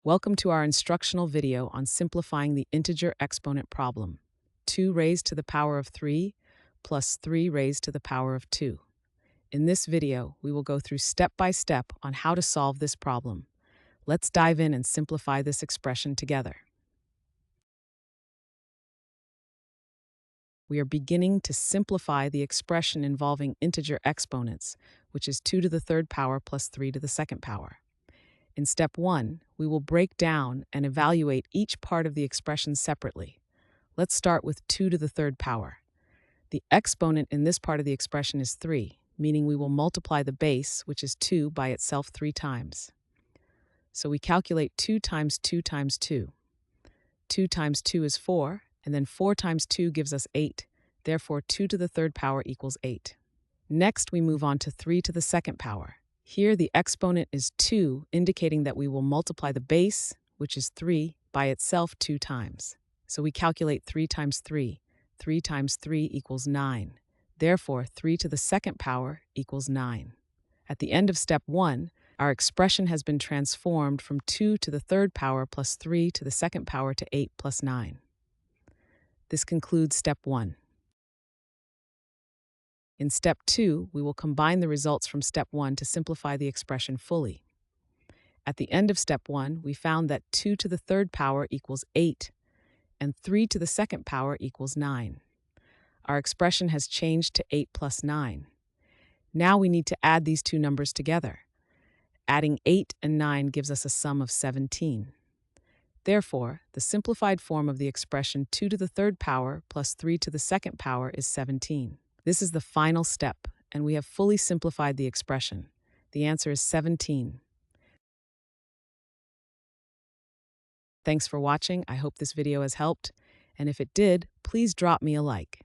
Welcome to our instructional video on simplifying the integer exponent problem. 2 raised to the power of 3 plus 3 raised to the power of 2. In this video, we will go through step by step on how to solve this problem. Let's dive in and simplify this expression together. We are beginning to simplify the expression involving integer exponents, which is 2 to the third power plus 3 to the second power. In step 1, we will break down and evaluate each part of the expression separately. Let's start with 2 to the third power. The exponent in this part of the expression is 3, meaning we will multiply the base, which is 2, by itself 3 times. So we calculate 2 times 2 times 2. 2 times 2 is 4, and then 4 times 2 gives us 8. Therefore, 2 to the third power equals 8. Next, we move on to 3 to the second power. Here, the exponent is 2, indicating that we will multiply the base, which is 3, by itself 2 times. So we calculate 3 times 3. 3 times 3 equals 9. Therefore, 3 to the second power equals 9. At the end of step 1, our expression has been transformed from 2 to the third power plus 3 to the second power to 8 plus 9. This concludes step 1. In step 2, we will combine the results from step 1 to simplify the expression fully. At the end of step 1, we found that 2 to the third power equals 8, and 3 to the second power equals 9. Our expression has changed to 8 plus 9. Now we need to add these two numbers together. Adding 8 and 9 gives us a sum of 17. Therefore, the simplified form of the expression 2 to the third power plus 3 to the second power is 17. This is the final step, and we have fully simplified the expression. The answer is 17. Thanks for watching. I hope this video has helped, and if it did, please drop me a like.